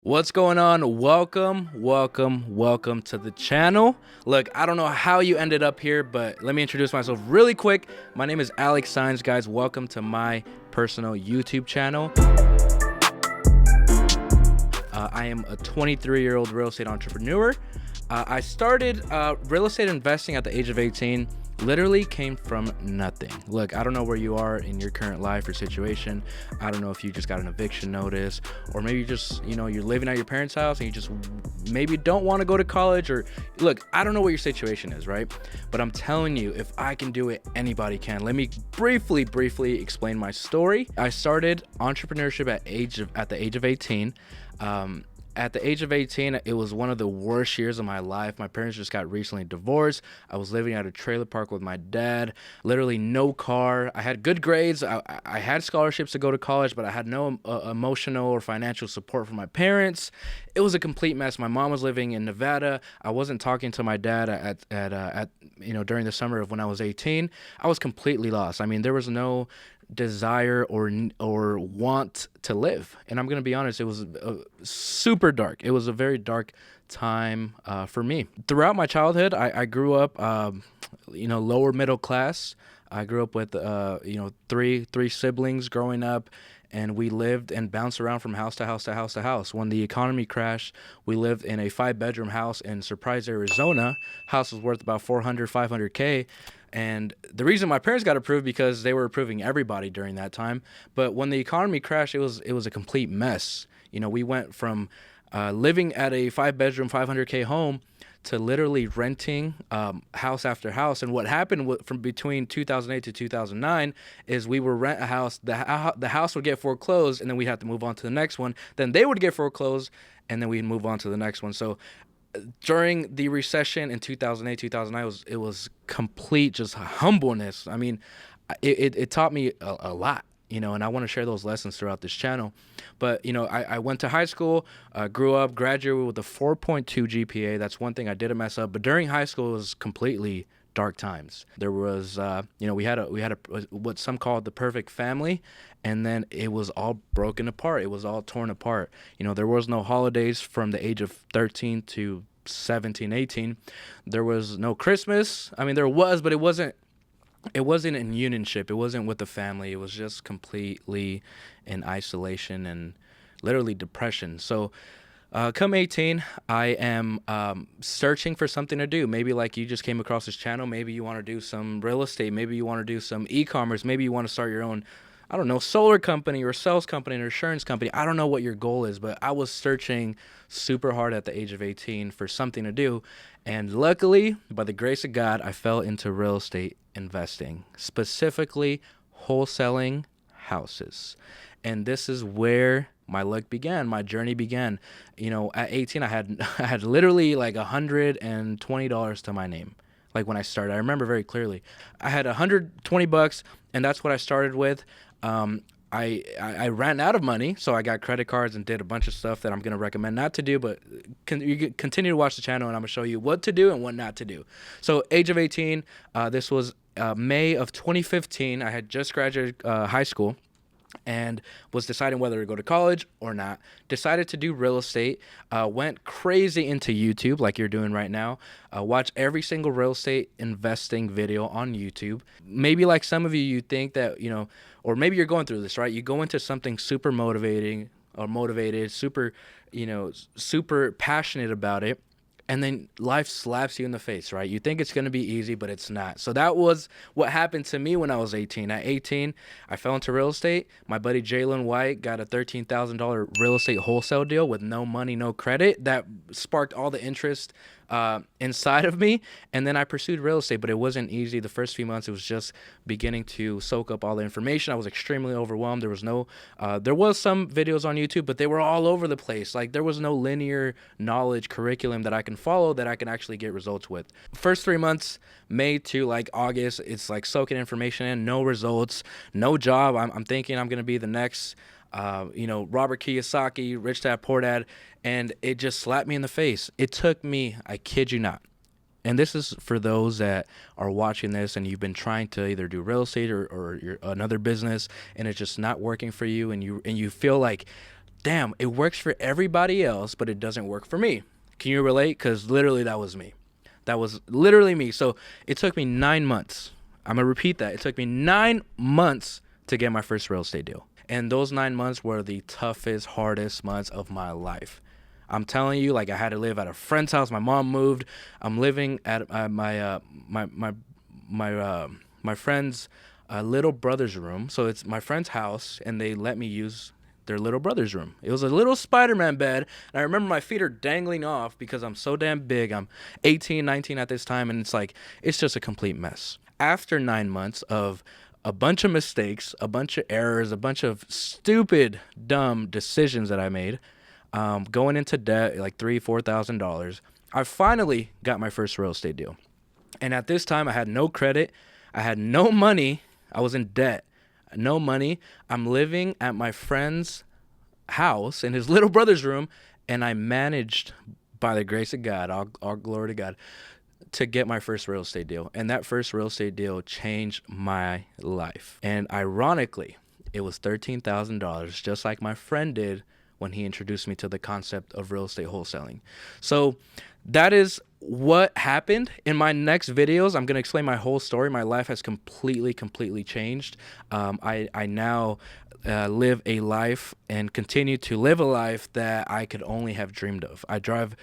What's going on? Welcome to the channel. Look, I don't know how you ended up here, but let me introduce myself really quick. My name is Saenz, guys. Welcome to my personal YouTube channel. I am a 23-year-old real estate entrepreneur. I started real estate investing at the age of 18. Literally came from nothing. Look, I don't know where you are in your current life or situation. I don't know if you just got an eviction notice, or maybe you just, you're living at your parents' house and you just maybe don't want to go to college, or look, I don't know what your situation is, right? But I'm telling you, if I can do it, anybody can. Let me briefly explain my story. I started entrepreneurship at the age of 18. At the age of 18, it was one of the worst years of my life. My parents just got recently divorced. I was living at a trailer park with my dad, literally no car. I had good grades. I had scholarships to go to college, but I had no emotional or financial support from my parents. It was a complete mess. My mom was living in Nevada. I wasn't talking to my dad at during the summer of when I was 18. I was completely lost. I mean, there was no desire or want to live, and I'm gonna be honest, it was super dark. It was a very dark time for me. Throughout my childhood, I grew up lower middle class. I grew up with three siblings growing up, and we lived and bounced around from house to house to house to house. When the economy crashed, we lived in a 5-bedroom house in Surprise, Arizona. House was worth about 500K. And the reason my parents got approved because they were approving everybody during that time. But when the economy crashed, it was a complete mess. We went from living at a 5-bedroom, 500K home to literally renting house after house. And what happened from between 2008 to 2009 is we would rent a house. The house would get foreclosed, and then we'd have to move on to the next one. Then they would get foreclosed, and then we'd move on to the next one. So during the recession in 2008, 2009, it was complete just humbleness. I mean, it taught me a lot, and I want to share those lessons throughout this channel. But, I went to high school, grew up, graduated with a 4.2 GPA. That's one thing I didn't mess up. But during high school, it was completely dark times. There was, we had what some called the perfect family, and then it was all broken apart. It was all torn apart. There was no holidays from the age of 13 to 17, 18. There was no Christmas. I mean, there was, but it wasn't in unionship. It wasn't with the family. It was just completely in isolation and literally depression. So come 18, I am searching for something to do. Maybe like you just came across this channel. Maybe you want to do some real estate. Maybe you want to do some e-commerce. Maybe you want to start your own, I don't know, solar company or sales company or insurance company. I don't know what your goal is, but I was searching super hard at the age of 18 for something to do. And luckily, by the grace of God, I fell into real estate investing, specifically wholesaling houses. And this is where my luck began, my journey began. At 18, I had literally like $120 to my name. Like when I started, I remember very clearly. I had $120, and that's what I started with. I ran out of money, so I got credit cards and did a bunch of stuff that I'm going to recommend not to do, but you continue to watch the channel, and I'm going to show you what to do and what not to do. So age of 18, this was May of 2015. I had just graduated high school and was deciding whether to go to college or not. Decided to do real estate, went crazy into YouTube like you're doing right now. Watch every single real estate investing video on YouTube. Maybe like some of you think that, or maybe you're going through this, right? You go into something super motivated, super passionate about it, and then life slaps you in the face, right? You think it's going to be easy, but it's not. So that was what happened to me when I was 18. At 18, I fell into real estate. My buddy Jalen White got a $13,000 real estate wholesale deal with no money, no credit. That sparked all the interest inside of me, and then I pursued real estate, but it wasn't easy. The first few months, it was just beginning to soak up all the information. I was extremely overwhelmed. There was some videos on YouTube, but they were all over the place. Like there was no linear knowledge curriculum that I can follow that I can actually get results with. First 3 months, May to like August, it's like soaking information in, no results, no job. I'm thinking I'm gonna be the next Robert Kiyosaki, Rich Dad Poor Dad, and it just slapped me in the face. It took me, I kid you not, and this is for those that are watching this and you've been trying to either do real estate or another business, and it's just not working for you, and you feel like damn, it works for everybody else, but it doesn't work for me. Can you relate? Because literally that was me. That was literally me. So it took me 9 months. I'm going to repeat that. It took me 9 months to get my first real estate deal. And those 9 months were the toughest, hardest months of my life. I'm telling you, like, I had to live at a friend's house. My mom moved. I'm living at my friend's little brother's room. So it's my friend's house, and they let me use their little brother's room. It was a little Spider-Man bed, and I remember my feet are dangling off because I'm so damn big. I'm 18, 19 at this time, and it's just a complete mess. After 9 months of a bunch of mistakes, a bunch of errors, a bunch of stupid, dumb decisions that I made, going into debt, like $3,000-$4,000, I finally got my first real estate deal. And at this time, I had no credit. I had no money. I was in debt. No money. I'm living at my friend's house in his little brother's room, and I managed, by the grace of God, all glory to God, to get my first real estate deal. And that first real estate deal changed my life. And ironically, it was $13,000, just like my friend did when he introduced me to the concept of real estate wholesaling. So that is what happened. In my next videos, I'm going to explain my whole story. My life has completely changed. I now live a life and continue to live a life that I could only have dreamed of. I drive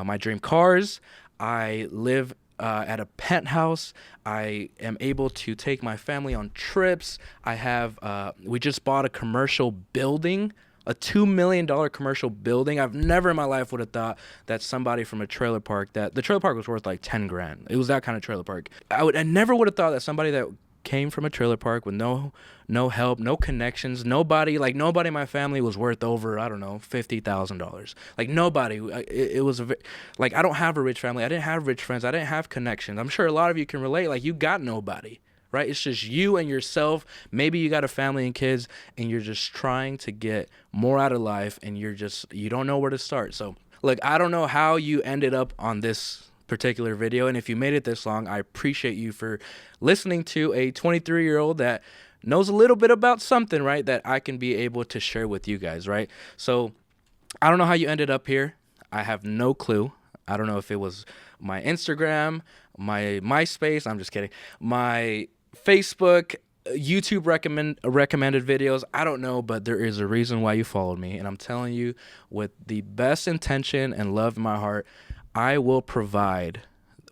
my dream cars. I live at a penthouse. I am able to take my family on trips. We just bought a commercial building, a $2 million commercial building. I've never in my life would have thought that somebody from a trailer park, that the trailer park was worth like 10 grand. It was that kind of trailer park. I never would have thought that somebody that came from a trailer park with no help, no connections, nobody in my family was worth over, I don't know, $50,000. Like nobody. It was like, I don't have a rich family. I didn't have rich friends. I didn't have connections. I'm sure a lot of you can relate. Like, you got nobody. Right? It's just you and yourself. Maybe you got a family and kids, and you're just trying to get more out of life, and you don't know where to start. So, look, I don't know how you ended up on this particular video, and if you made it this long, I appreciate you for listening to a 23-year-old that knows a little bit about something, right, that I can be able to share with you guys, right? So, I don't know how you ended up here. I have no clue. I don't know if it was my Instagram, my MySpace, I'm just kidding, my Facebook, YouTube recommended videos. I don't know, but there is a reason why you followed me. And I'm telling you, with the best intention and love in my heart, I will provide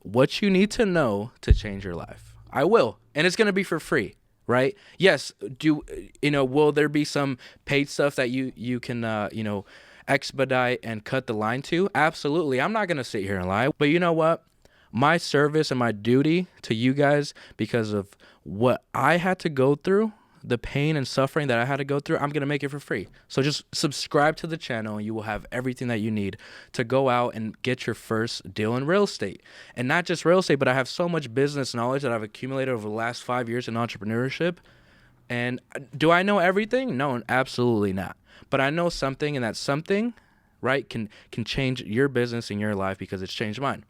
what you need to know to change your life. I will. And it's going to be for free, right? Yes. Will there be some paid stuff that you can, expedite and cut the line to? Absolutely. I'm not going to sit here and lie. But you know what? My service and my duty to you guys, because of what I had to go through, the pain and suffering that I had to go through, I'm going to make it for free. So just subscribe to the channel, and you will have everything that you need to go out and get your first deal in real estate. And not just real estate, but I have so much business knowledge that I've accumulated over the last 5 years in entrepreneurship. And do I know everything? No, absolutely not. But I know something, and that something, right, can change your business and your life, because it's changed mine.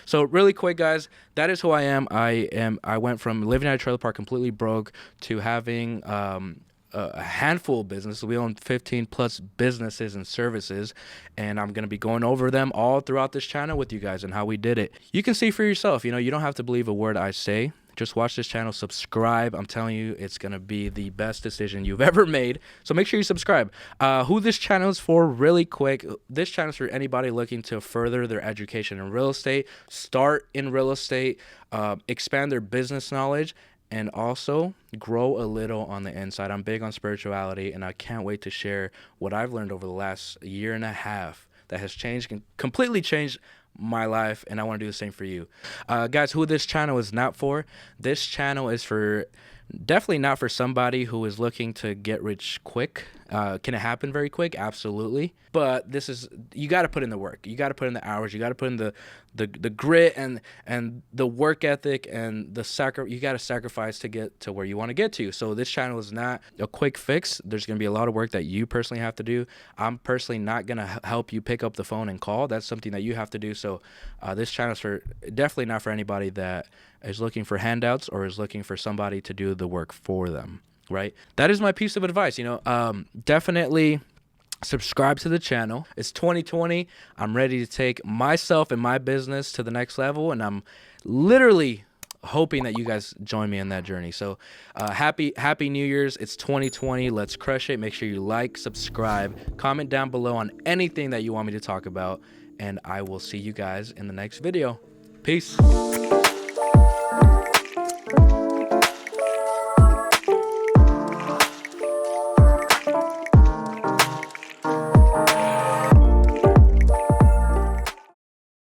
So really quick, guys, that is who I am. I went from living at a trailer park completely broke to having a handful of businesses. We own 15 plus businesses and services, and I'm going to be going over them all throughout this channel with you guys and how we did it. You can see for yourself. You don't have to believe a word I say. Just watch this channel, subscribe. I'm telling you, it's going to be the best decision you've ever made. So make sure you subscribe. Who this channel is for, really quick, this channel is for anybody looking to further their education in real estate, start in real estate, expand their business knowledge, and also grow a little on the inside. I'm big on spirituality, and I can't wait to share what I've learned over the last year and a half that has completely changed my life, and I want to do the same for you. Guys, who this channel is not for, this channel is for definitely not for somebody who is looking to get rich quick. Can it happen very quick? Absolutely. But you got to put in the work. You got to put in the hours. You got to put in the grit and the work ethic and you got to sacrifice to get to where you want to get to. So this channel is not a quick fix. There's going to be a lot of work that you personally have to do. I'm personally not going to help you pick up the phone and call. That's something that you have to do. So this channel is definitely not for anybody that is looking for handouts or is looking for somebody to do the work for them, right? That is my piece of advice. Definitely subscribe to the channel. It's 2020. I'm ready to take myself and my business to the next level, and I'm literally hoping that you guys join me in that journey. So happy New Year's. It's 2020. Let's crush it. Make sure you like, subscribe, comment down below on anything that you want me to talk about, and I will see you guys in the next video. Peace.